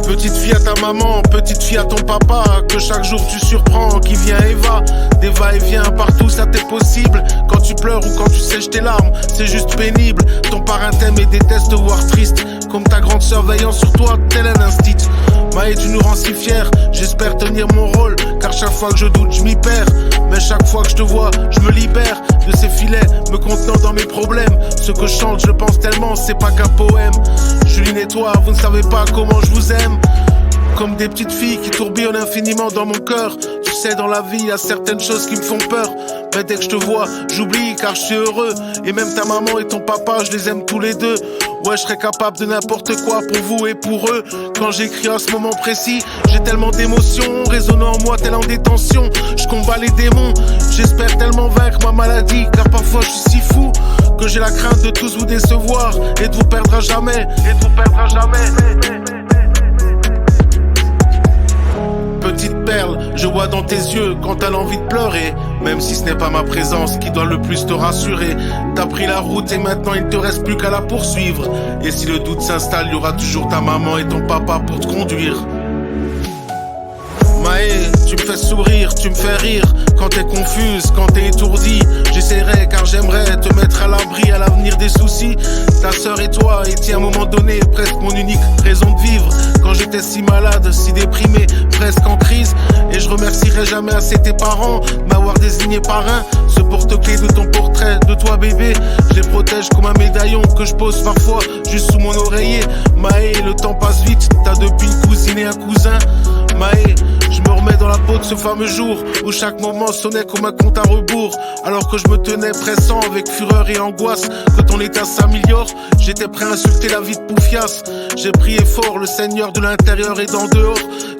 Petite fille à ta maman, petite fille à ton papa, que chaque jour tu surprends, qui vient et va. Des va-et-vient partout, ça t'est possible. Quand tu pleures ou quand tu sèches tes larmes, c'est juste pénible. Ton parrain t'aime et déteste te voir triste, comme ta grande sœur veillant sur toi, tel un instit. Maë, tu nous rends si fiers, j'espère tenir mon rôle, car chaque fois que je doute, je m'y perds. Mais chaque fois que je te vois, je me libère de ces filets, me contenant dans mes problèmes. Ce que je chante, je le pense tellement, c'est pas qu'un poème. Juline et toi, vous ne savez pas comment je vous aime. Comme des petites filles qui tourbillonnent infiniment dans mon cœur. Tu sais, dans la vie, il y a certaines choses qui me font peur. Mais dès que je te vois, j'oublie car je suis heureux. Et même ta maman et ton papa, je les aime tous les deux. Ouais, je serais capable de n'importe quoi pour vous et pour eux. Quand j'écris à ce moment précis, j'ai tellement d'émotions résonnant en moi, tel en détention. Je combats les démons, j'espère tellement vaincre ma maladie. Car parfois je suis si fou que j'ai la crainte de tous vous décevoir et de vous perdre à jamais. Petite perle, je vois dans tes yeux quand t'as l'envie de pleurer. Même si ce n'est pas ma présence qui doit le plus te rassurer. T'as pris la route et maintenant il te reste plus qu'à la poursuivre. Et si le doute s'installe, il y aura toujours ta maman et ton papa pour te conduire. Maë, tu me fais sourire, tu me fais rire. Quand t'es confuse, quand t'es étourdie, j'essaierai car j'aimerais te mettre à l'abri à l'avenir des soucis. Ta sœur et toi étiez à un moment donné presque mon unique raison de vivre. Quand j'étais si malade, si déprimé, presque en crise. Et je remercierai jamais assez tes parents de m'avoir désigné parrain. Ce porte-clés de ton portrait, de toi bébé, je les protège comme un médaillon que je pose parfois juste sous mon oreiller. Maë, le temps passe vite, t'as depuis une cousine et un cousin. Maë, je me remets dans la peau de ce fameux jour où chaque moment sonnait comme un compte à rebours. Alors que je me tenais pressant avec fureur et angoisse que ton état s'améliore, j'étais prêt à insulter la vie de Poufias. J'ai prié fort le Seigneur de l'intérieur et d'en dehors.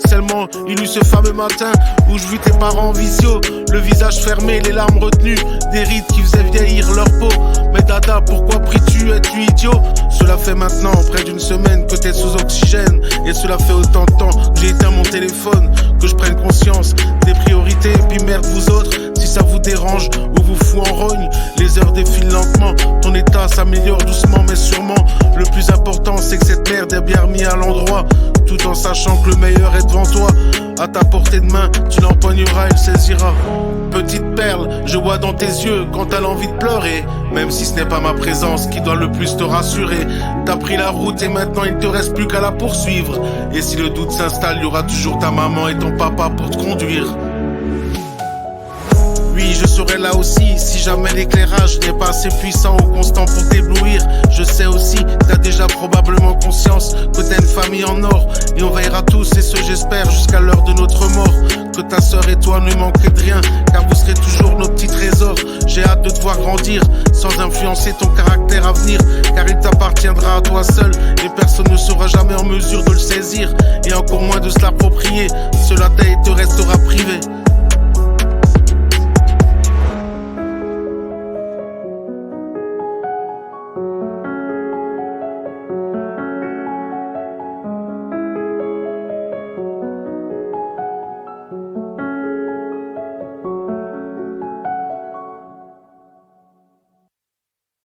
Seulement il eut ce fameux matin où je vis tes parents en visio, le visage fermé, les larmes retenues, des rides qui faisaient vieillir leur peau. Mais dada, pourquoi pries-tu? Es-tu idiot? Cela fait maintenant près d'une semaine que t'es sous oxygène. Et cela fait autant de temps que j'ai éteint mon téléphone, que je prenne conscience des priorités. Et puis merde vous autres, si ça vous dérange ou vous fout en rogne, les heures défilent lentement, ton état s'améliore doucement mais sûrement. Le plus important c'est que cette merde est bien remise à l'endroit, tout en sachant que le meilleur est devant toi. À ta portée de main, tu l'empoigneras, il saisira. Petite perle, je vois dans tes yeux quand t'as l'envie de pleurer. Même si ce n'est pas ma présence qui doit le plus te rassurer. T'as pris la route et maintenant il te reste plus qu'à la poursuivre. Et si le doute s'installe, il y aura toujours ta maman et ton papa pour te conduire. Oui, je serai là aussi si jamais l'éclairage n'est pas assez puissant ou constant pour t'éblouir. Je sais aussi, t'as déjà probablement conscience que t'as une famille en or. Et on veillera tous, et ce j'espère, jusqu'à l'heure de notre mort. Que ta sœur et toi ne manquerez de rien, car vous serez toujours nos petits trésors. J'ai hâte de te voir grandir, sans influencer ton caractère à venir. Car il t'appartiendra à toi seul, et personne ne sera jamais en mesure de le saisir. Et encore moins de se l'approprier, cela t'est et te restera privé.